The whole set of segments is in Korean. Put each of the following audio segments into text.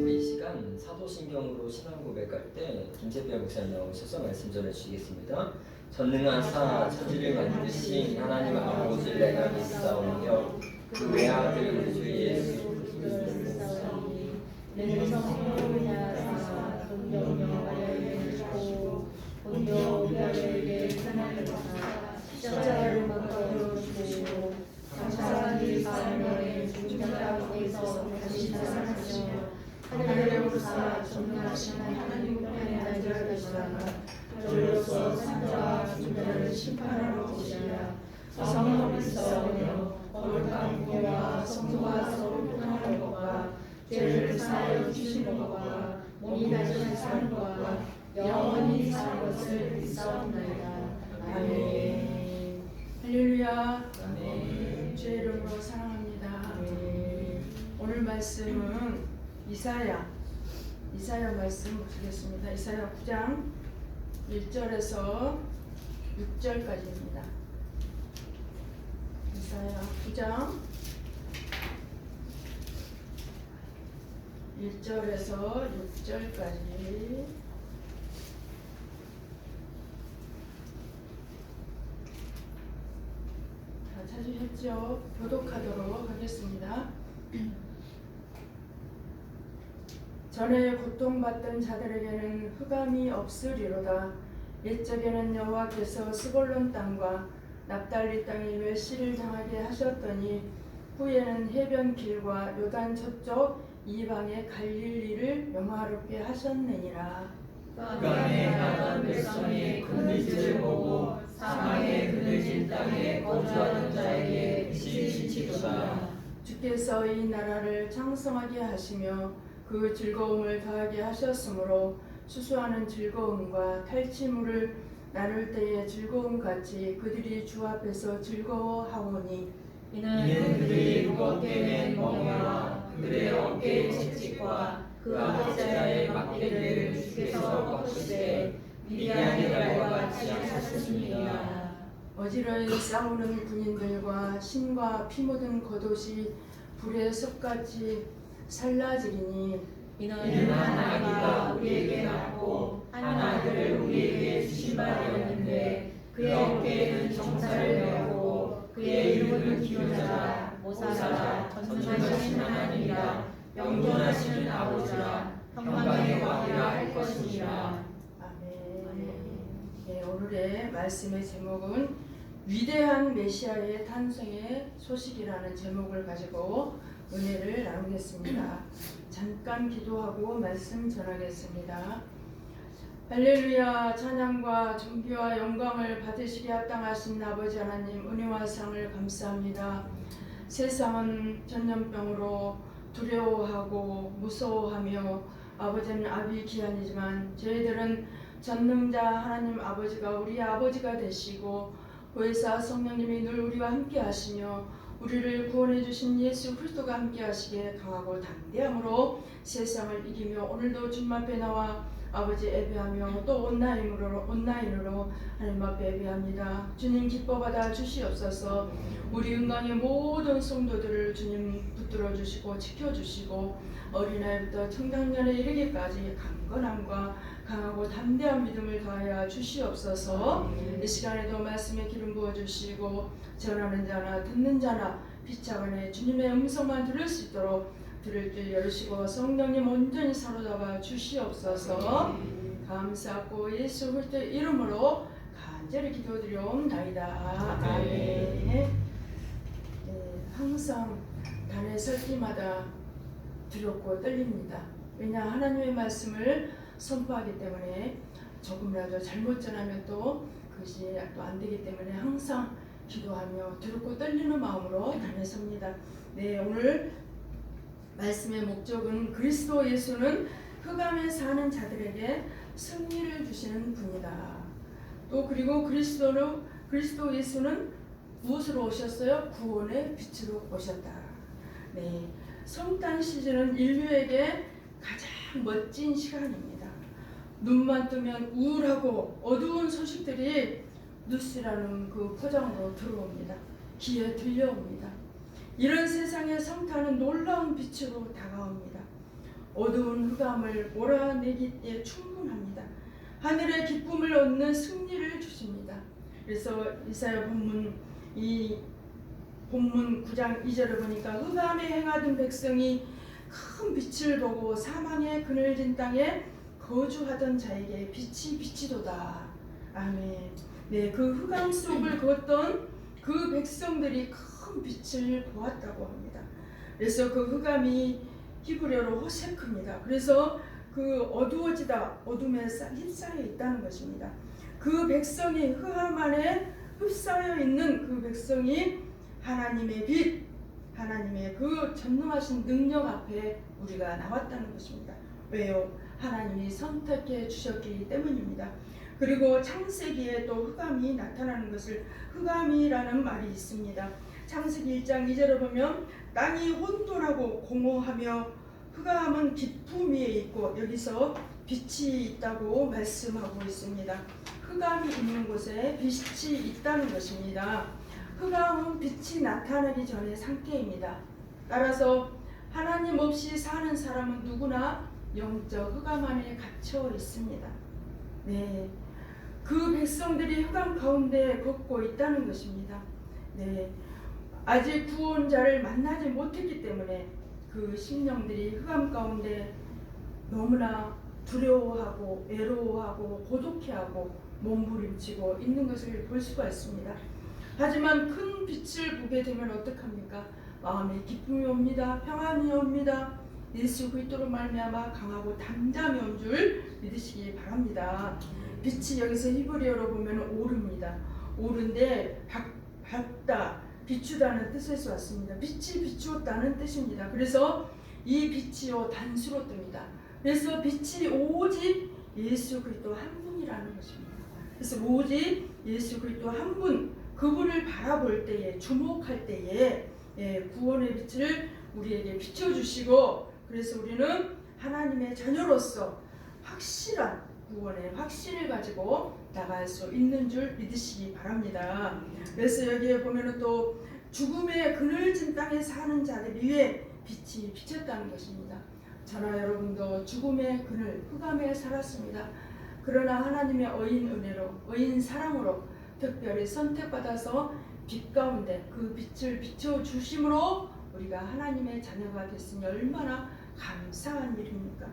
우리 이 시간 사도신경으로 신앙 고백할 때 김재표 목사님 나오셔서 말씀 전해주시겠습니다. 전능하사 천지를 만드신 하나님 아버지를 내가 믿사오며 그 외아들 우리 주 예수 그리스도를 내 성령을 하사 동정녀를 주고 본교 우리에게 하나님을 하사 십자가를 먹어 주시고 장사하기 사명의 중자께서 다시 살아나시며 하늘에 오르사 전능하신 하나님 편에 앉아 계시다가 저로서 산자와 중자를 심판하러 오시리라. 성령을 믿사오며 거룩한 부와 성도와 서로 교통하는 것과 죄를 사하여 주신 것과 몸이 다시 사는 것과 영원히 사는 것을 믿사옵나이다. 아멘. 할렐루야. 아멘. 주의 이름으로 사랑합니다. 아멘. 오늘 말씀은 이사야 말씀 보시겠습니다. 이사야 9장 1절에서 6절까지입니다. 이사야 9장 1절에서 6절까지. 다 찾으셨죠? 교독하도록 하겠습니다. 전에 고통받던 자들에게는 흑암이 없으리로다. 옛적에는 여호와께서 스볼론 땅과 납달리 땅이 멸시를 당하게 하셨더니 후에는 해변 길과 요단 저쪽 이방의 갈릴리를 명화롭게 하셨느니라. 땅에 나던 백성이 그늘짐을 보고 사망의 그늘진 땅에 거주하는 자에게 빛이 비치도다. 주께서 이 나라를 창성하게 하시며 그 즐거움을 더하게 하셨으므로 수수하는 즐거움과 탈취물을 나눌 때의 즐거움같이 그들이 주 앞에서 즐거워하오니 이는 그들이 무겁게 맨 멍에와 그들의 어깨의 채찍과 그 압제자의 막대를 주께서 꺾으시되 미디안의 날과 같이 하셨습니다. 어지러이 싸우는 군인들과 신과 피 묻은 겉옷이 불의 섭같이 살라지리니 이는 한 아기가 우리에게 낳고 한 아들을 우리에게 주신 바 되었는데 그의 어깨에는 정사를 메었고 그의 이름은 기도자 모사자 전능하신 하나님이라 영존하시는 아버지라 평강의 왕이라 할 것이니라. 아멘. 네, 오늘의 말씀의 제목은 위대한 메시아의 탄생의 소식이라는 제목을 가지고 은혜를 나누겠습니다. 잠깐 기도하고 말씀 전하겠습니다. 할렐루야. 찬양과 존귀와 영광을 받으시게 합당하신 아버지 하나님, 은혜와 상을 감사합니다. 세상은 전염병으로 두려워하고 무서워하며 아버지는 아비기한이지만 저희들은 전능자 하나님 아버지가 우리 아버지가 되시고 보혜사 성령님이 늘 우리와 함께 하시며 우리를 구원해 주신 예수 그리스도가 함께 하시기에 강하고 담대함으로 세상을 이기며 오늘도 주님 앞에 나와 아버지 예배하며 또 온라인으로 하나님 앞에 예배합니다. 주님 기뻐받아 주시옵소서. 우리 은광의 모든 성도들을 주님 붙들어 주시고 지켜주시고 어린아이부터 청장년에 이르기까지 강건함과 강하고 담대한 믿음을 더하여 주시옵소서. 이 시간에도 말씀에 기름 부어주시고 전하는 자나 듣는 자나 비차간에 주님의 음성만 들을 수 있도록 들을 길 열으시고 성령님 온전히 사로잡아 주시옵소서. 감사하고 예수 그리스도의 이름으로 간절히 기도드리옵나이다. 아멘. 네, 항상 단에 설 때마다 두렵고 떨립니다. 왜냐 하나님의 말씀을 선포하기 때문에 조금이라도 잘못 전하면 또 그것이 또 안 되기 때문에 항상 기도하며 두렵고 떨리는 마음으로 단에 섭니다. 네, 오늘 말씀의 목적은 그리스도 예수는 흑암에 사는 자들에게 승리를 주시는 분이다. 또 그리고 그리스도 예수는 무엇으로 오셨어요? 구원의 빛으로 오셨다. 네, 성탄 시즌은 인류에게 가장 멋진 시간입니다. 눈만 뜨면 우울하고 어두운 소식들이 뉴스라는 그 포장으로 들어옵니다. 귀에 들려옵니다. 이런 세상의 성탄은 놀라운 빛으로 다가옵니다. 어두운 흑암을 몰아내기에 충분합니다. 하늘의 기쁨을 얻는 승리를 주십니다. 그래서 이사야 본문 9장 2절을 보니까 흑암에 행하던 백성이 큰 빛을 보고 사망의 그늘진 땅에 거주하던 자에게 빛이 비치도다. 아멘. 네, 그 흑암 속을 걷던 그 백성들이 큰 빛을 보았다고 합니다. 그래서 그 흑암이 히브리어로 호세크입니다. 그래서 그 어두워지다, 어둠에 휩싸여 있다는 것입니다. 그 백성이 흑암 안에 휩싸여 있는 그 백성이 하나님의 빛, 하나님의 그 전능하신 능력 앞에 우리가 나왔다는 것입니다. 왜요? 하나님이 선택해 주셨기 때문입니다. 그리고 창세기에 또 흑암이 나타나는 것을 흑암이라는 말이 있습니다. 창세기 1장 2절을 보면 땅이 혼돈하고 공허하며 흑암은 깊음 위에 있고, 여기서 빛이 있다고 말씀하고 있습니다. 흑암이 있는 곳에 빛이 있다는 것입니다. 흑암은 빛이 나타나기 전의 상태입니다. 따라서 하나님 없이 사는 사람은 누구나 영적 흑암 안에 갇혀 있습니다. 네, 그 백성들이 흑암 가운데 걷고 있다는 것입니다. 네, 아직 구원자를 만나지 못했기 때문에 그 심령들이 흑암 가운데 너무나 두려워하고 외로워하고 고독해하고 몸부림치고 있는 것을 볼 수가 있습니다. 하지만 큰 빛을 보게 되면 어떡합니까? 마음에 기쁨이 옵니다. 평안이 옵니다. 예수 그리스도로 말미암아 강하고 담담이 온 줄 믿으시기 바랍니다. 빛이 여기서 히브리어로 보면 오릅니다. 오른데 밝다, 비추다는 뜻에서 왔습니다. 빛이 비추었다는 뜻입니다. 그래서 이 빛이요 단수로 뜹니다. 그래서 빛이 오직 예수 그리스도 한 분이라는 것입니다. 그래서 오직 예수 그리스도 한 분, 그분을 바라볼 때에, 주목할 때에 구원의 빛을 우리에게 비춰주시고, 그래서 우리는 하나님의 자녀로서 확실한 구원의 확신을 가지고 나갈 수 있는 줄 믿으시기 바랍니다. 그래서 여기에 보면은 또 죽음의 그늘진 땅에 사는 자들 위에 빛이 비쳤다는 것입니다. 저나 여러분도 죽음의 그늘, 흑암에 살았습니다. 그러나 하나님의 어인 은혜로, 어인 사랑으로 특별히 선택받아서 빛 가운데 그 빛을 비춰주심으로 우리가 하나님의 자녀가 됐으니 얼마나 감사한 일입니까?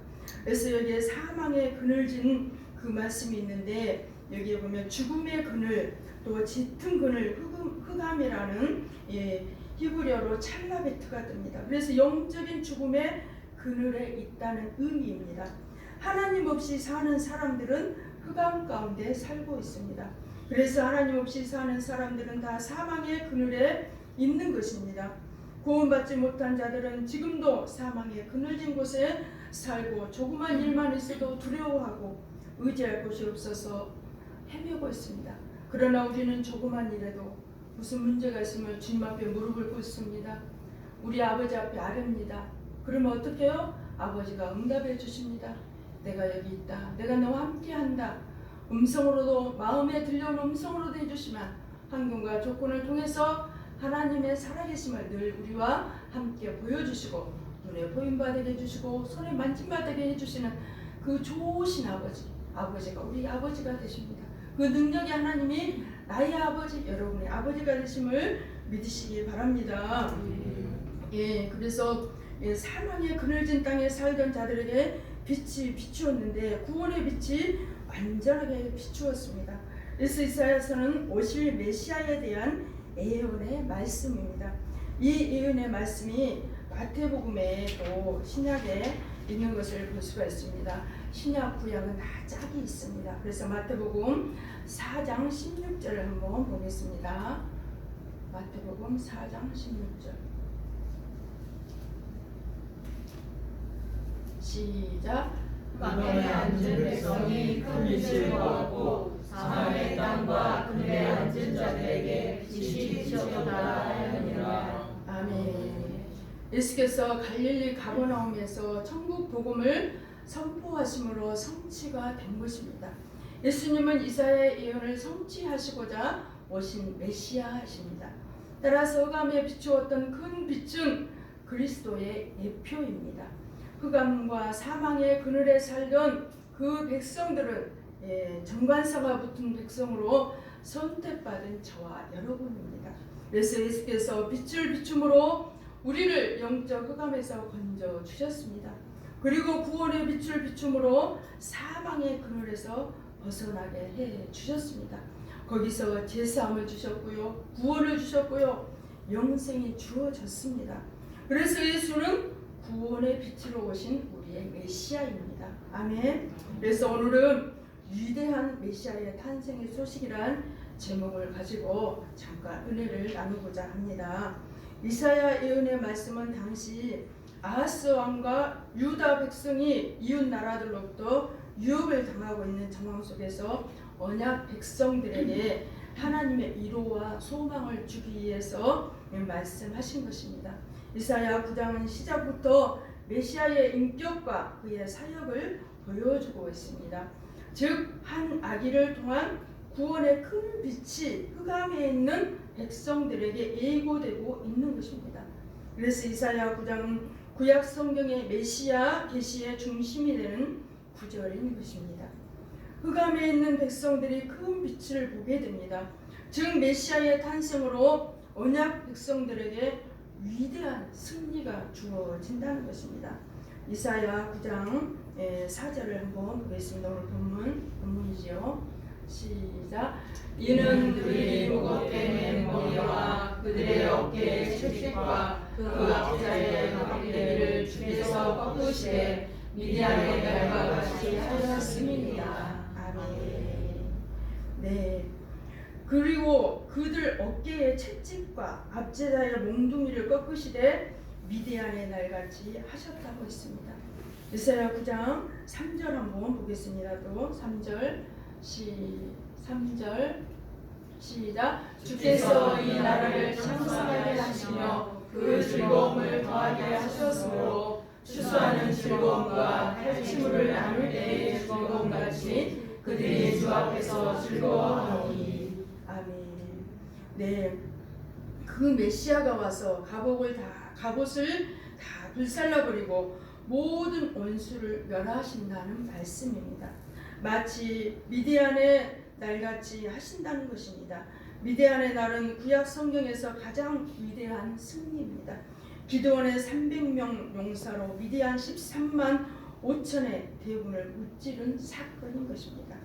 그래서 여기에 사망의 그늘진 그 말씀이 있는데, 여기에 보면 죽음의 그늘, 또 짙은 그늘, 흑암이라는 히브리어로 찰라베트가 뜹니다. 그래서 영적인 죽음의 그늘에 있다는 의미입니다. 하나님 없이 사는 사람들은 흑암 가운데 살고 있습니다. 그래서 하나님 없이 사는 사람들은 다 사망의 그늘에 있는 것입니다. 구원받지 못한 자들은 지금도 사망의 그늘진 곳에 살고 조그만 일만 있어도 두려워하고 의지할 곳이 없어서 헤매고 있습니다. 그러나 우리는 조그만 일에도 무슨 문제가 있으면 주님 앞에 무릎을 꿇습니다. 우리 아버지 앞에 아뢰입니다. 그러면 어떻게 해요? 아버지가 응답해 주십니다. 내가 여기 있다. 내가 너와 함께한다. 음성으로도, 마음에 들려오는 음성으로도 해주시면 환경과 조건을 통해서 하나님의 살아계심을 늘 우리와 함께 보여주시고, 눈에 보임받게 해주시고, 손에 만짐받게 해주시는 그 좋으신 아버지가 우리 아버지가 되십니다. 그 능력이 하나님이 나의 아버지, 여러분의 아버지가 되심을 믿으시기 바랍니다. 그래서 사망의 그늘진 땅에 살던 자들에게 빛이 비추었는데 구원의 빛이 완전하게 비추었습니다. 그래서 이사야서는 오실 메시아에 대한 예언의 말씀입니다. 이 예언의 말씀이 마태복음에 또 신약에 있는 것을 볼 수가 있습니다. 신약 구약은 다 짝이 있습니다. 그래서 마태복음 4장 16절을 한번 보겠습니다. 마태복음 4장 16절 시작. 흑암에 앉은 백성이 큰 빛을 보았고 사망의 땅과 그늘에 앉은 자들에게 빛이 비쳤도다 하였느니라. 아멘. 예수께서 갈릴리 가버나움에서 천국 복음을 선포하심으로 성취가 된 것입니다. 예수님은 이사야의 예언을 성취하시고자 오신 메시아이십니다. 따라서 흑암에 비추었던 큰 빛은 그리스도의 예표입니다. 흑암과 사망의 그늘에 살던 그 백성들은 정관사가 붙은 백성으로 선택받은 저와 여러분입니다. 그래서 예수께서 빛을 비춤으로 우리를 영적 흑암에서 건져 주셨습니다. 그리고 구원의 빛을 비춤으로 사망의 그늘에서 벗어나게 해 주셨습니다. 거기서 제사함을 주셨고요, 구원을 주셨고요, 영생이 주어졌습니다. 그래서 예수는 구원의 빛으로 오신 우리의 메시아입니다. 아멘. 그래서 오늘은 위대한 메시아의 탄생의 소식이란 제목을 가지고 잠깐 은혜를 나누고자 합니다. 이사야 예언의 말씀은 당시 아하스 왕과 유다 백성이 이웃 나라들로부터 유혹을 당하고 있는 상황 속에서 언약 백성들에게 하나님의 위로와 소망을 주기 위해서 말씀하신 것입니다. 이사야 9장은 시작부터 메시아의 인격과 그의 사역을 보여주고 있습니다. 즉, 한 아기를 통한 구원의 큰 빛이 흑암에 있는 백성들에게 예고되고 있는 것입니다. 그래서 이사야 9장은 구약 성경의 메시아 계시의 중심이 되는 구절인 것입니다. 흑암에 있는 백성들이 큰 빛을 보게 됩니다. 즉, 메시아의 탄생으로 언약 백성들에게 위대한 승리가 주어진다는 것입니다. 이사야 9장 4절을 한번 보겠습니다. 오늘 본문이지요. 시작. 이는 그들이 무겁게 맨 머리와 그들의 어깨의 채찍과 그 앞자리의 막대기를 주께서 꺾으시되 미디안의 날과 같이 하셨음이니라. 아멘. 네. 그리고 그들 어깨의 채찍과 앞제자의 몽둥이를 꺾으시되 미디안의 날같이 하셨다고 했습니다. 이사야 9장 3절 한번 보겠습니다. 또 3절 시작. 주께서 이 나라를 창성하게 하시며 그 즐거움을 더하게 하셨으므로 추수하는 즐거움과 탈취물을 나눌 때의 즐거움같이 그들이 주 앞에서 즐거워하노니. 아멘. 네, 그 메시아가 와서 갑옷을 다 불살라버리고 모든 원수를 멸하신다는 말씀입니다. 마치 미디안의 날같이 하신다는 것입니다. 미디안의 날은 구약 성경에서 가장 위대한 승리입니다. 기드온의 300명 용사로 미디안 13만 5천의 대군을 무찌른 사건인 것입니다.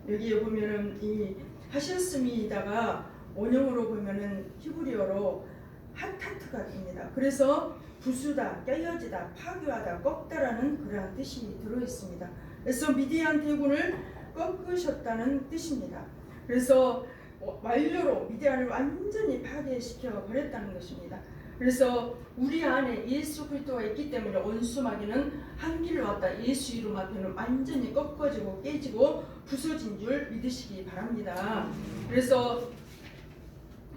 여기에 보면은 이 하셨음이다가 원형으로 보면은 히브리어로 하타트가 됩니다. 그래서 부수다, 깨어지다, 파괴하다, 꺾다라는 그러한 뜻이 들어 있습니다. 그래서 미디안 대군을 꺾으셨다는 뜻입니다. 그래서 완료로 미디안을 완전히 파괴시켜 버렸다는 것입니다. 그래서 우리 안에 예수 그리스도가 있기 때문에 원수마귀는 한 길을 왔다 예수 이름 앞에는 완전히 꺾어지고 깨지고 부서진 줄 믿으시기 바랍니다. 그래서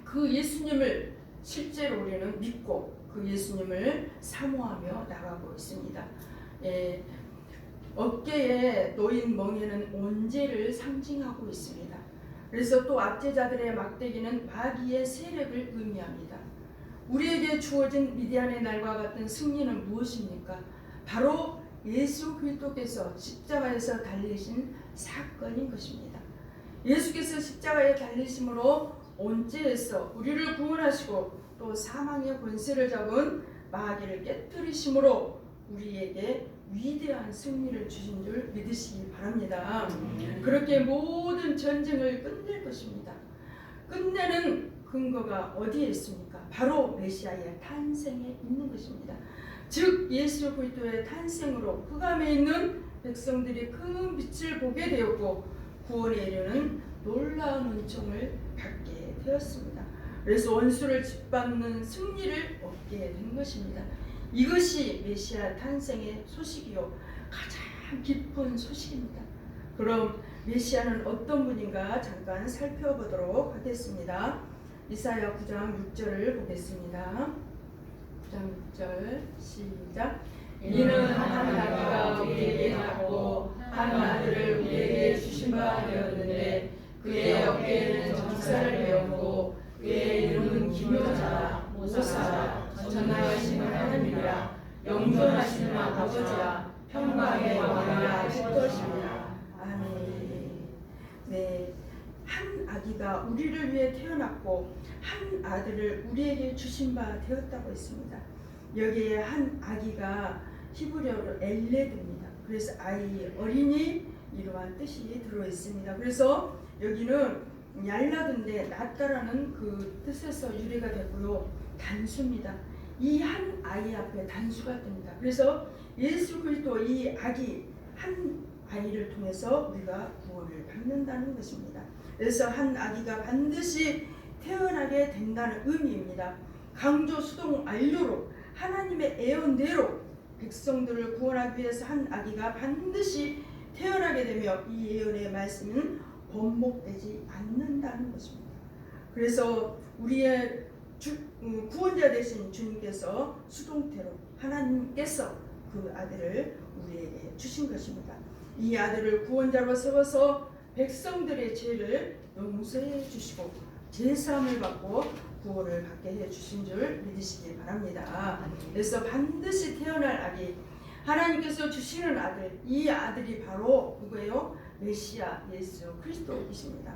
그 예수님을 실제로 우리는 믿고 그 예수님을 사모하며 나가고 있습니다. 어깨에 놓인 멍에는 온죄를 상징하고 있습니다. 그래서 또 압제자들의 막대기는 마귀의 세력을 의미합니다. 우리에게 주어진 미디안의 날과 같은 승리는 무엇입니까? 바로 예수 그리스도께서 십자가에서 달리신 사건인 것입니다. 예수께서 십자가에 달리심으로 온죄에서 우리를 구원하시고 또 사망의 권세를 잡은 마귀를 깨뜨리심으로 우리에게 위대한 승리를 주신 줄 믿으시기 바랍니다. 그렇게 모든 전쟁을 끝낼 것입니다. 끝내는 근거가 어디에 있습니까? 바로 메시아의 탄생에 있는 것입니다. 즉 예수 그리스도의 탄생으로 흑암에 있는 백성들이 큰 빛을 보게 되었고 구원에 이르는 놀라운 은총을 받게 되었습니다. 그래서 원수를 짓밟는 승리를 얻게 된 것입니다. 이것이 메시아 탄생의 소식이요 가장 깊은 소식입니다. 그럼 메시아는 어떤 분인가 잠깐 살펴보도록 하겠습니다. 이사야 9장 6절을 보겠습니다. 9장 6절 시작. 이는 한 아기가 우리에게 낳고 한 아들을 우리에게 주신 바 되었는데 그의 어깨에는 정사를 배웠고 그의 이름은 그 기묘자라 모사라 전능하신 하나님이라 영존하시는 아버지라 평강의 왕이라 하실 것입니다. 아멘. 네, 한 아기가 우리를 위해 태어났고 한 아들을 우리에게 주신 바 되었다고 했습니다. 여기에 한 아기가 히브리어로 엘레드입니다. 그래서 아이, 어린이 이러한 뜻이 들어 있습니다. 그래서 여기는 얄라든데 낫다라는 그 뜻에서 유래가 됐고요. 단수입니다. 이 한 아이 앞에 단수가 뜹니다. 그래서 예수 그리스도 이 아기 한 아이를 통해서 우리가 구원을 받는다는 것입니다. 그래서 한 아기가 반드시 태어나게 된다는 의미입니다. 강조 수동 완료로 하나님의 예언대로 백성들을 구원하기 위해서 한 아기가 반드시 태어나게 되며 이 예언의 말씀은 번복되지 않는다는 것입니다. 그래서 우리의 구원자 되신 주님께서 수동태로 하나님께서 그 아들을 우리에게 주신 것입니다. 이 아들을 구원자로 세워서 백성들의 죄를 용서해 주시고 제사함을 받고 구원을 받게 해 주신 줄 믿으시기 바랍니다. 그래서 반드시 태어날 아기, 하나님께서 주시는 아들, 이 아들이 바로 누구예요? 메시아 예수 그리스도이십니다.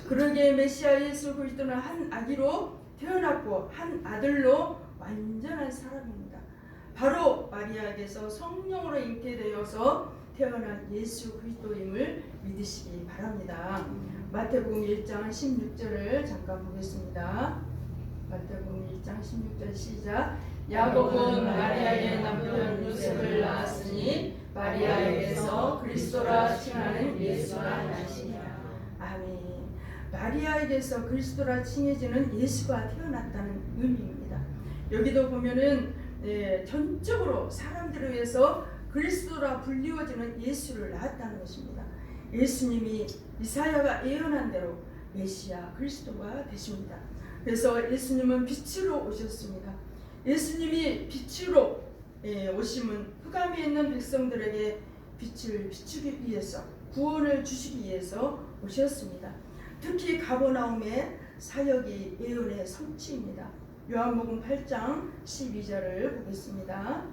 그러기에 메시아 예수 그리스도는 한 아기로 태어났고 한 아들로 완전한 사람입니다. 바로 마리아에게서 성령으로 잉태되어서 태어난 예수 그리스도임을 믿으시기 바랍니다. 마태복음 1장 16절을 잠깐 보겠습니다. 마태복음 1장 16절 시작. 야곱은 마리아의 남편 요셉을 낳았으니 마리아에게서 그리스도라 칭하는 예수가 나시니라. 아멘. 마리아에게서 그리스도라 칭해지는 예수가 태어났다는 의미입니다. 여기도 보면은 전적으로 사람들을 위해서 그리스도라 불리워지는 예수를 낳았다는 것입니다. 예수님이 이사야가 예언한 대로 메시아 그리스도가 되십니다. 그래서 예수님은 빛으로 오셨습니다. 예수님이 빛으로 오심은 흑암에 있는 백성들에게 빛을 비추기 위해서 구원을 주시기 위해서 오셨습니다. 특히 가버나움의 사역이 예언의 성취입니다. 요한복음 8장 12절을 보겠습니다.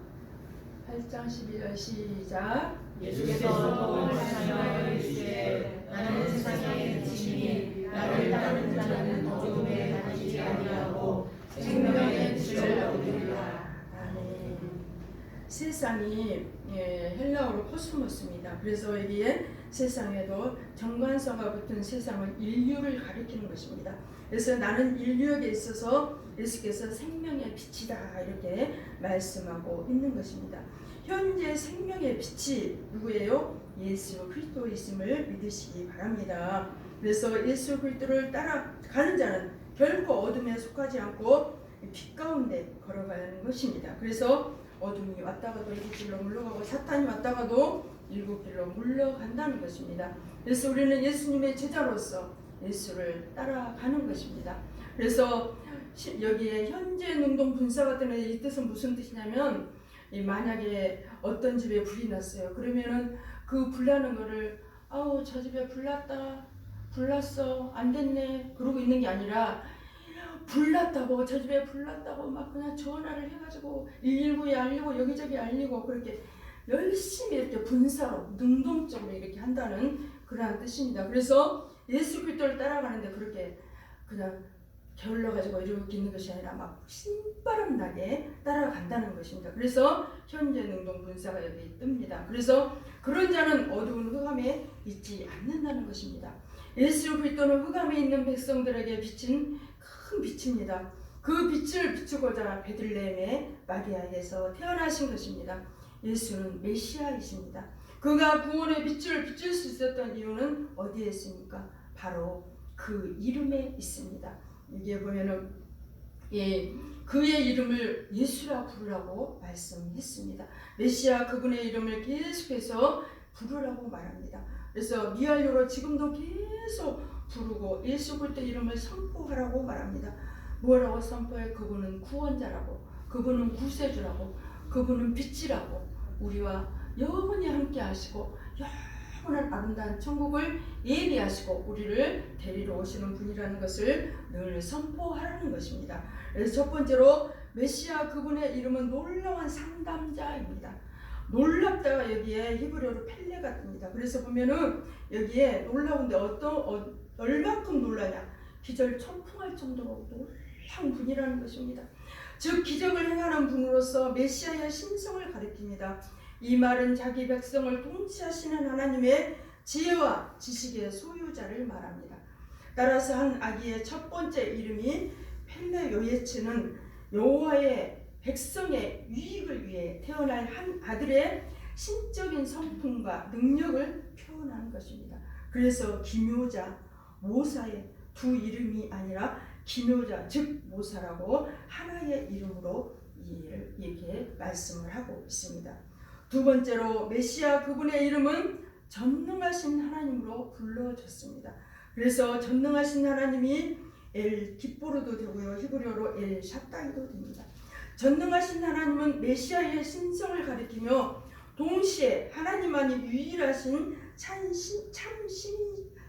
8장 12절 시작. 예수께서 말씀하여 이르시되 나는 세상의 빛이니 나를 따르는 자는 어둠에 다니지 아니하고 생명의 빛을 얻으리라. 아멘. 세상이 헬라어로 코스모스입니다. 그래서 여기에 세상에도 정관성과 붙은 세상은 인류를 가리키는 것입니다. 그래서 나는 인류에게 있어서 예수께서 생명의 빛이다 이렇게 말씀하고 있는 것입니다. 현재 생명의 빛이 누구예요? 예수 그리스도이심을 믿으시기 바랍니다. 그래서 예수 그리스도를 따라가는 자는 결코 어둠에 속하지 않고 빛 가운데 걸어가는 것입니다. 그래서 어둠이 왔다가도 일곱 길로 물러가고 사탄이 왔다가도 일곱 길로 물러간다는 것입니다. 그래서 우리는 예수님의 제자로서 예수를 따라가는 것입니다. 그래서 여기에 현재 능동 분사 같은 이 뜻은 무슨 뜻이냐면 만약에 어떤 집에 불이 났어요. 그러면은 그 불나는 거를 아우 저 집에 불났다 불났어 안 됐네 그러고 있는 게 아니라 불났다고 저 집에 불났다고 막 그냥 전화를 해가지고 119에 알리고 여기저기 알리고 그렇게 열심히 이렇게 분사로 능동적으로 이렇게 한다는 그러한 뜻입니다. 그래서 예수 그리스도를 따라가는데 그렇게 그냥 게을러가지고 이렇게 있는 것이 아니라 막 신바람 나게 따라간다는 것입니다. 그래서 현재 능동 분사가 여기 뜹니다. 그래서 그런 자는 어두운 흑암에 있지 않는다는 것입니다. 예수 그리스도는 흑암에 있는 백성들에게 비친 큰 빛입니다. 그 빛을 비추고자 베들레헴의 마리아에게서 태어나신 것입니다. 예수는 메시아이십니다. 그가 구원의 빛을 비출 수 있었던 이유는 어디에 있습니까? 바로 그 이름에 있습니다. 여기에 보면은 그의 이름을 예수라 부르라고 말씀했습니다. 메시아 그분의 이름을 계속해서 부르라고 말합니다. 그래서 미알료로 지금도 계속 부르고 예수 그리스도 이름을 선포하라고 말합니다. 뭐라고 선포해? 그분은 구원자라고, 그분은 구세주라고, 그분은 빛이라고, 우리와 영원히 함께 하시고 영원한 아름다운 천국을 예비하시고 우리를 데리러 오시는 분이라는 것을 늘 선포하라는 것입니다. 그래서 첫 번째로 메시아 그분의 이름은 놀라운 상담자입니다. 놀랍다가 여기에 히브리어로 펠레가 뜹니다. 그래서 보면은 여기에 놀라운데 얼마큼 놀라냐, 기절천풍할 정도로 놀라운 분이라는 것입니다. 즉 기적을 행하는 분으로서 메시아의 신성을 가리킵니다. 이 말은 자기 백성을 통치하시는 하나님의 지혜와 지식의 소유자를 말합니다. 따라서 한 아기의 첫 번째 이름이 펠레 요예츠는 여호와의 백성의 유익을 위해 태어날 한 아들의 신적인 성품과 능력을 표현하는 것입니다. 그래서 기묘자, 모사의 두 이름이 아니라 기묘자 즉 모사라고 하나의 이름으로 이렇게 말씀을 하고 있습니다. 두 번째로 메시아 그분의 이름은 전능하신 하나님으로 불러졌습니다. 그래서 전능하신 하나님이 엘 기뽀르도 되고요, 히브리어로 엘 샤다이도 됩니다. 전능하신 하나님은 메시아의 신성을 가리키며 동시에 하나님만이 유일하신 참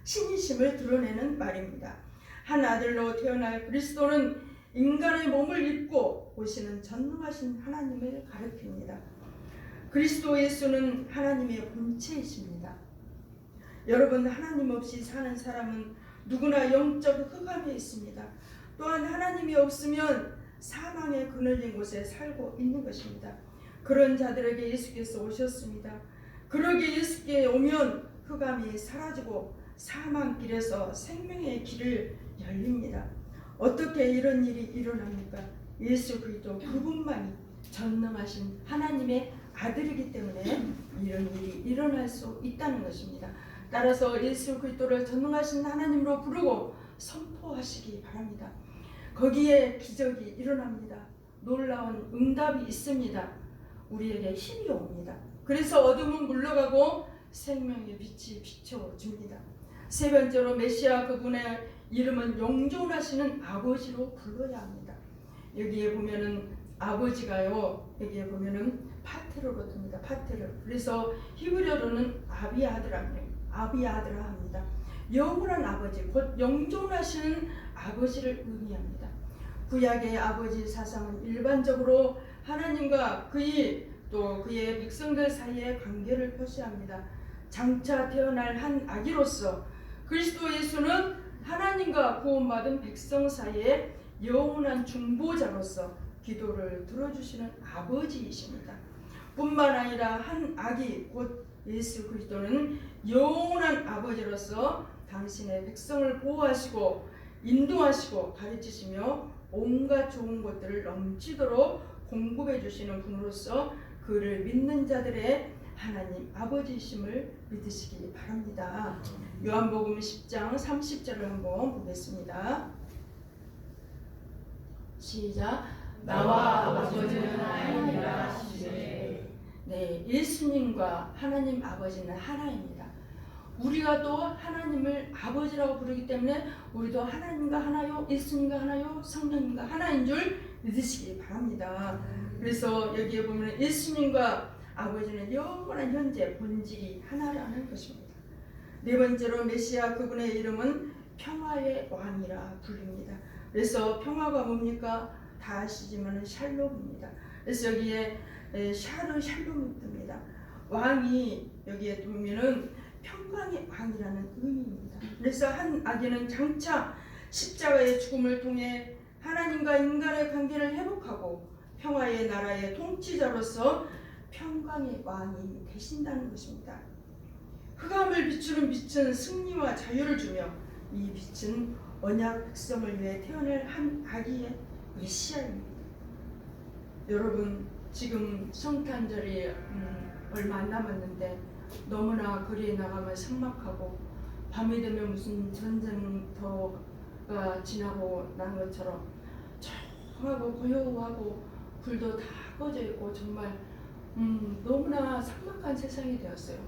신이심을 드러내는 말입니다. 한 아들로 태어날 그리스도는 인간의 몸을 입고 오시는 전능하신 하나님을 가리킵니다. 그리스도 예수는 하나님의 본체이십니다. 여러분, 하나님 없이 사는 사람은 누구나 영적 흑암에 있습니다. 또한 하나님이 없으면 사망의 그늘진 곳에 살고 있는 것입니다. 그런 자들에게 예수께서 오셨습니다. 그러기에 예수께 오면 흑암이 사라지고 사망길에서 생명의 길을 열립니다. 어떻게 이런 일이 일어납니까? 예수 그리스도 그분만이 전능하신 하나님의 아들이기 때문에 이런 일이 일어날 수 있다는 것입니다. 따라서 예수 그리스도를 전능하신 하나님으로 부르고 선포하시기 바랍니다. 거기에 기적이 일어납니다. 놀라운 응답이 있습니다. 우리에게 힘이 옵니다. 그래서 어둠은 물러가고 생명의 빛이 비춰줍니다. 세 번째로 메시아 그분의 이름은 영존하시는 아버지로 불러야 합니다. 여기에 보면은 아버지가요, 여기에 보면은 파테르로 듭니다. 파테르. 그래서 히브리어로는 아비아드라 합니다. 영원한 아버지, 곧 영존하시는 아버지를 의미합니다. 구약의 아버지 사상은 일반적으로 하나님과 그의 백성들 사이의 관계를 표시합니다. 장차 태어날 한 아기로서 그리스도 예수는 하나님과 구원받은 백성 사이의 영원한 중보자로서 기도를 들어주시는 아버지이십니다. 뿐만 아니라 한 아기 곧 예수 그리스도는 영원한 아버지로서 당신의 백성을 보호하시고 인도하시고 가르치시며 온갖 좋은 것들을 넘치도록 공급해 주시는 분으로서 그를 믿는 자들의 하나님 아버지이심을 믿으시기 바랍니다. 요한복음 10장 30절을 한번 보겠습니다. 시작. 나와 아버지는 하나이니라 하시되. 네, 예수님과 하나님 아버지는 하나입니다. 우리가 또 하나님을 아버지라고 부르기 때문에 우리도 하나님과 하나요, 예수님과 하나요, 성령님과 하나인 줄 믿으시기 바랍니다. 그래서 여기에 보면 예수님과 아버지는 영원한 현재 본질이 하나라는 것입니다. 네 번째로 메시아 그분의 이름은 평화의 왕이라 불립니다. 그래서 평화가 뭡니까? 다 아시지만 샬롬입니다. 그래서 여기에 샬롬이 뜹니다. 왕이 여기에 보면은 평강의 왕이라는 의미입니다. 그래서 한 아기는 장차 십자가의 죽음을 통해 하나님과 인간의 관계를 회복하고 평화의 나라의 통치자로서 평강의 왕이 되신다는 것입니다. 흑암을 비추는 빛은 승리와 자유를 주며 이 빛은 언약 백성을 위해 태어날 한 아기의 메시아입니다. 여러분, 지금 성탄절이 얼마 안 남았는데 너무나 거리에 나가면 삭막하고 밤이 되면 무슨 전쟁터가 지나고 난 것처럼 조용하고 고요하고 불도 다 꺼져 있고 정말 너무나 삭막한 세상이 되었어요.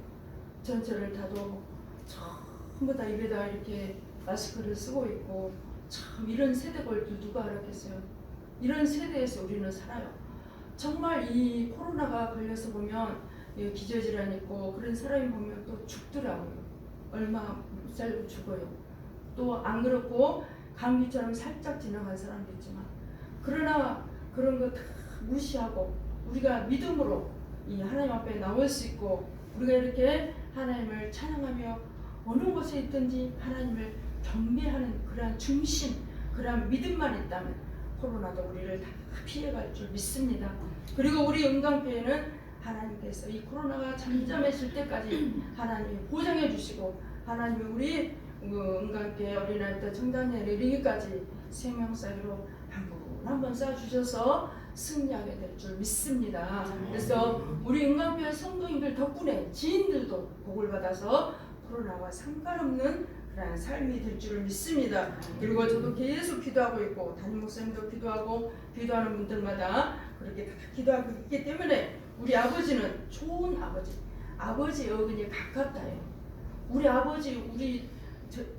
전철을 타도 전부 다 입에다 이렇게 마스크를 쓰고 있고, 참 이런 세대 걸 누가 알았겠어요. 이런 세대에서 우리는 살아요. 정말 이 코로나가 걸려서 보면 기저질환 있고 그런 사람이 보면 또 죽더라고요. 얼마 못 살고 죽어요. 또 안 그렇고 감기처럼 살짝 지나간 사람도 있지만, 그러나 그런 거 다 무시하고 우리가 믿음으로 이 하나님 앞에 나올 수 있고, 우리가 이렇게 하나님을 찬양하며 어느 곳에 있든지 하나님을 경배하는 그러한 중심, 그러한 믿음만 있다면 코로나도 우리를 다 피해갈 줄 믿습니다. 그리고 우리 은강교회는 하나님께서 이 코로나가 잠잠해질 때까지 하나님이 보장해 주시고, 하나님이 우리 은강교회 어린아이부터 청단년에 이르기까지 생명사기로 한 번 쌓아주셔서 승리하게 될 줄 믿습니다. 그래서 우리 은강교회 성도님들 덕분에 지인들도 복을 받아서 코로나와 상관없는 그런 삶이 될 줄 믿습니다. 그리고 저도 계속 기도하고 있고, 담임 목사님도 기도하고, 기도하는 분들마다 그렇게 다 기도하고 있기 때문에 우리 아버지는 좋은 아버지 어근이 가깝다요. 우리 아버지,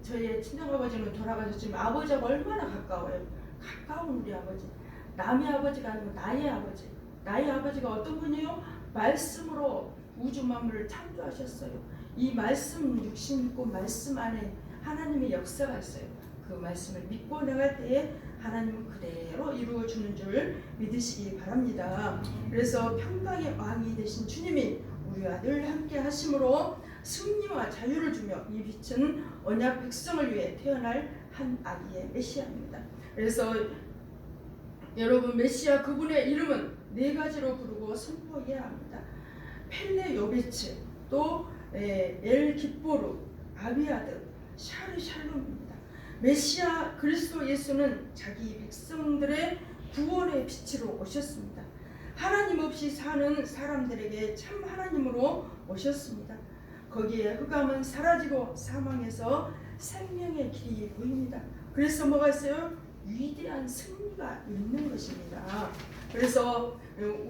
저의 친정아버지는 돌아가셨지만 아버지하고 얼마나 가까워요. 가까운 우리 아버지, 남의 아버지가 아니고 나의 아버지. 나의 아버지가 어떤 분이에요? 말씀으로 우주 만물을 창조하셨어요. 이 말씀, 육신 믿고 말씀 안에 하나님의 역사가 있어요. 그 말씀을 믿고 나갈 때에 하나님은 그대로 이루어주는 줄 믿으시기 바랍니다. 그래서 평강의 왕이 되신 주님이 우리와 늘 함께 하심으로 승리와 자유를 주며 이 빛은 언약 백성을 위해 태어날 한 아기의 메시아입니다. 그래서 여러분, 메시아 그분의 이름은 네 가지로 부르고 선포해야 합니다. 펠레 요베츠, 또 엘기포르, 아비아드, 샤르샬롬입니다. 메시아 그리스도 예수는 자기 백성들의 구원의 빛으로 오셨습니다. 하나님 없이 사는 사람들에게 참 하나님으로 오셨습니다. 거기에 흑암은 사라지고 사망에서 생명의 길이 보입니다. 그래서 뭐가 있어요? 위대한 승리가 있는 것입니다. 그래서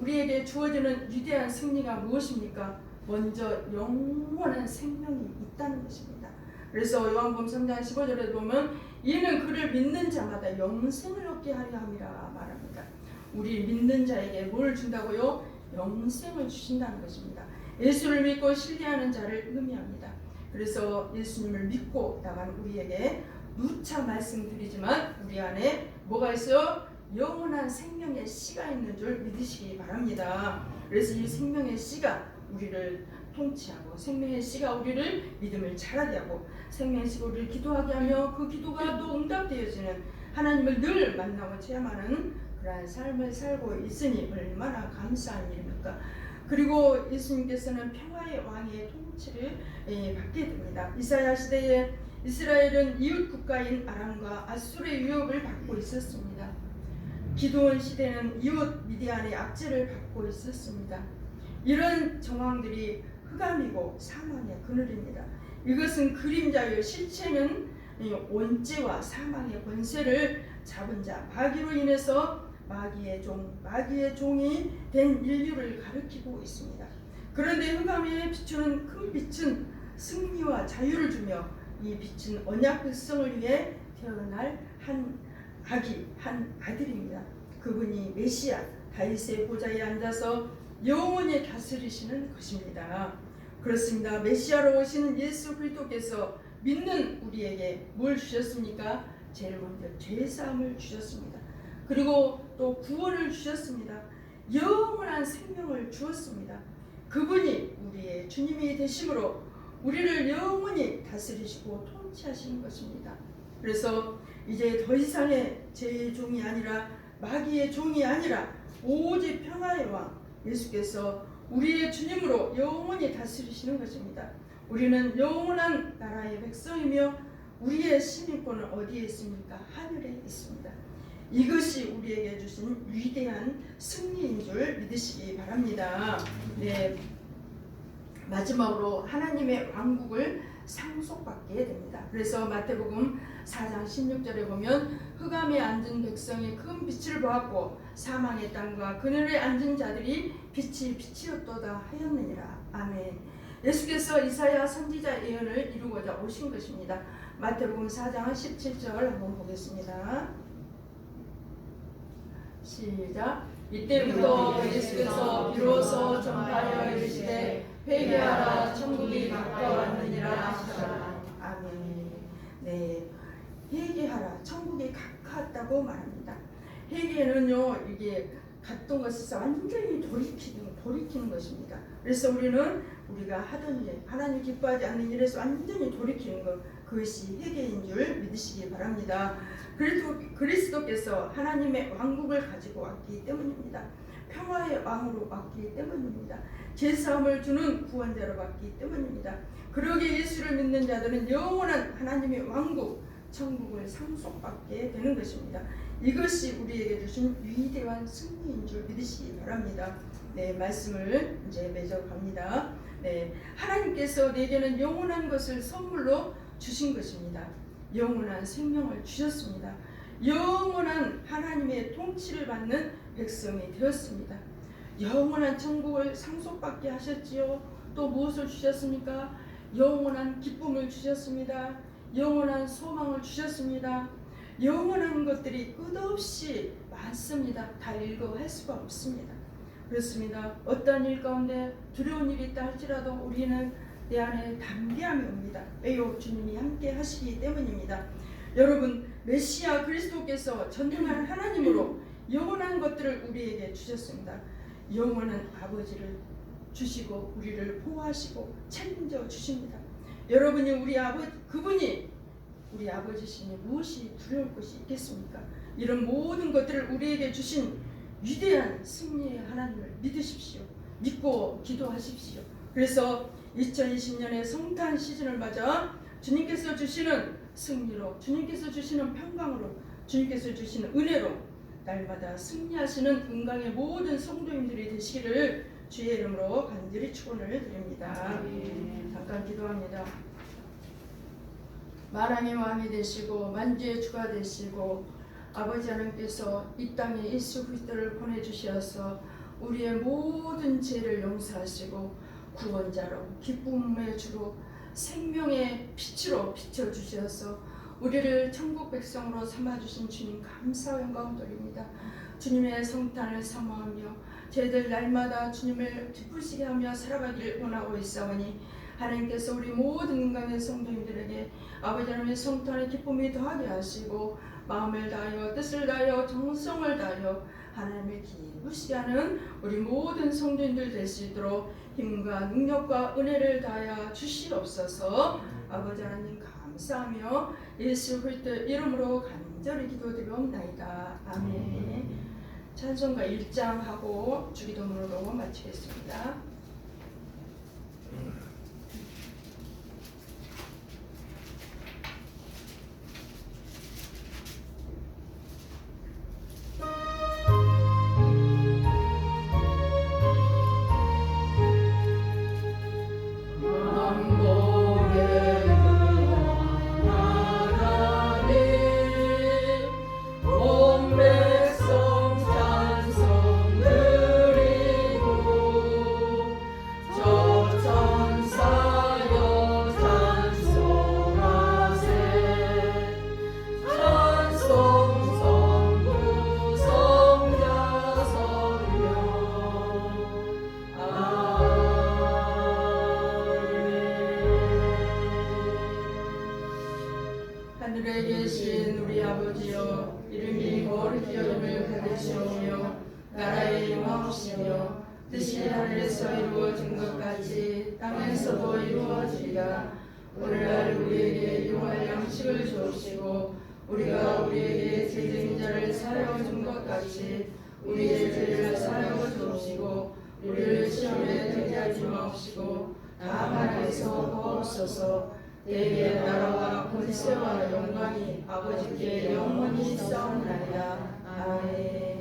우리에게 주어지는 위대한 승리가 무엇입니까? 먼저 영원한 생명이 있다는 것입니다. 그래서 요한복음 3장 15절에 보면 이는 그를 믿는 자마다 영생을 얻게 하려 함이라 말합니다. 우리 믿는 자에게 뭘 준다고요? 영생을 주신다는 것입니다. 예수를 믿고 신뢰하는 자를 의미합니다. 그래서 예수님을 믿고 나가는 우리에게 누차 말씀드리지만 우리 안에 뭐가 있어요? 영원한 생명의 씨가 있는 줄 믿으시기 바랍니다. 그래서 이 생명의 씨가 우리를 통치하고, 생명의 씨가 우리를 믿음을 자라게 하고, 생명의 씨가 우리를 기도하게 하며 그 기도가 또 응답되어지는, 하나님을 늘 만나고 체험하는 그러한 삶을 살고 있으니 얼마나 감사한 일입니까? 그리고 예수님께서는 평화의 왕의 통치를 받게 됩니다. 이사야 시대에 이스라엘은 이웃 국가인 아람과 아수르의 유혹을 받고 있었습니다. 기드온 시대는 이웃 미디안의 압제를 받고 있었습니다. 이런 정황들이 흑암이고 사망의 그늘입니다. 이것은 그림자요, 실체는 원죄와 사망의 권세를 잡은 자, 마귀로 인해서 마귀의 종이 된 인류를 가리키고 있습니다. 그런데 흑암에 비추는 큰 빛은 승리와 자유를 주며, 이 빛은 언약 백성을 위해 태어날 한 아들입니다. 그분이 메시아, 다윗의 보좌에 앉아서 영원히 다스리시는 것입니다. 그렇습니다. 메시아로 오신 예수 그리스도께서 믿는 우리에게 뭘 주셨습니까? 제일 먼저 죄사함을 주셨습니다. 그리고 또 구원을 주셨습니다. 영원한 생명을 주었습니다. 그분이 우리의 주님이 되심으로 우리를 영원히 다스리시고 통치하시는 것입니다. 그래서 이제 더 이상의 죄의 종이 아니라, 마귀의 종이 아니라 오직 평화의 왕 예수께서 우리의 주님으로 영원히 다스리시는 것입니다. 우리는 영원한 나라의 백성이며 우리의 시민권은 어디에 있습니까? 하늘에 있습니다. 이것이 우리에게 주신 위대한 승리인 줄 믿으시기 바랍니다. 네, 마지막으로 하나님의 왕국을 상속받게 됩니다. 그래서 마태복음 4장 16절에 보면 흑암에 앉은 백성이 큰 빛을 보았고 사망의 땅과 그늘에 앉은 자들이 빛이 빛이었도다 하였느니라. 아멘. 예수께서 이사야 선지자 예언을 이루고자 오신 것입니다. 마태복음 4장 17절 한번 보겠습니다. 시작. 이때부터 예수께서 비로소 전파하여 이르시되 회개하라 천국이 가까웠느니라 하시더라. 아멘. 네, 회개하라 천국이 가까웠다고 말합니다. 회개는요, 이게 갔던 것에서 완전히 돌이키는 것입니다. 그래서 우리가 하던 일, 하나님 기뻐하지 않는 일에서 완전히 돌이키는 것, 그것이 회개인 줄 믿으시기 바랍니다. 그리스도께서 하나님의 왕국을 가지고 왔기 때문입니다. 평화의 왕으로 왔기 때문입니다. 제사함을 주는 구원자로 왔기 때문입니다. 그러기에 예수를 믿는 자들은 영원한 하나님의 왕국, 천국을 상속받게 되는 것입니다. 이것이 우리에게 주신 위대한 승리인 줄 믿으시기 바랍니다. 네, 말씀을 이제 맺어갑니다. 네, 하나님께서 내게는 영원한 것을 선물로 주신 것입니다. 영원한 생명을 주셨습니다. 영원한 하나님의 통치를 받는 백성이 되었습니다. 영원한 천국을 상속받게 하셨지요. 또 무엇을 주셨습니까? 영원한 기쁨을 주셨습니다. 영원한 소망을 주셨습니다. 영원한 것들이 끝없이 많습니다. 다 읽어할 수가 없습니다. 그렇습니다. 어떤 일 가운데 두려운 일이 있다 할지라도 우리는 내 안에 담대함이 옵니다. 왜요? 주님이 함께 하시기 때문입니다. 여러분, 메시아 그리스도께서 전능한 하나님으로 영원한 것들을 우리에게 주셨습니다. 영원한 아버지를 주시고 우리를 보호하시고 책임져 주십니다. 여러분이 그분이 우리 아버지시니 무엇이 두려울 것이 있겠습니까? 이런 모든 것들을 우리에게 주신 위대한 승리의 하나님을 믿으십시오. 믿고 기도하십시오. 그래서 2020년의 성탄 시즌을 맞아 주님께서 주시는 승리로, 주님께서 주시는 평강으로, 주님께서 주시는 은혜로 날마다 승리하시는 은강의 모든 성도님들이 되시기를 주의 이름으로 간절히 축원을 드립니다. 잠깐 기도합니다. 만왕의 왕이 되시고 만주의 주가 되시고 아버지 하나님께서 이 땅에 예수 그리스도를 보내주셔서 우리의 모든 죄를 용서하시고 구원자로 기쁨의 주로 생명의 빛으로 비춰주셔서 우리를 천국 백성으로 삼아주신 주님 감사와 영광을 드립니다. 주님의 성탄을 사모하며 저희들 날마다 주님을 기쁘시게 하며 살아가길 원하고 있사오니 하나님께서 우리 모든 인간의 성도님들에게 아버지 하나님의 성탄의 기쁨이 더하게 하시고 마음을 다하여 뜻을 다하여 정성을 다하여 하나님을 기쁘시게 하는 우리 모든 성도님들 될 수 있도록 힘과 능력과 은혜를 다하여 주시옵소서. 아버지 하나님 감사하며 예수 그리스도 이름으로 간절히 기도드리옵나이다. 아멘. 찬송가 1장 하고 주기도문으로 마치겠습니다. 하늘에 계신 우리 아버지여, 이름이 거룩히 여김을 받으시오며 나라의 영광이시며 뜻이 하늘에서 이루어진 것 같이 땅에서도 이루어지리라. 오늘날 우리에게 일용할 양식을 주옵시고 우리가 우리에게 죄진 자를 사하여 준 것 같이 우리의 죄를 사하여 주옵시고 우리를 시험에 들게 하지 마옵시고 다만 악에서 구하옵소서. 내게 나라와 권세와 영광이 아버지께 영원히 있사옵나이다. 아멘.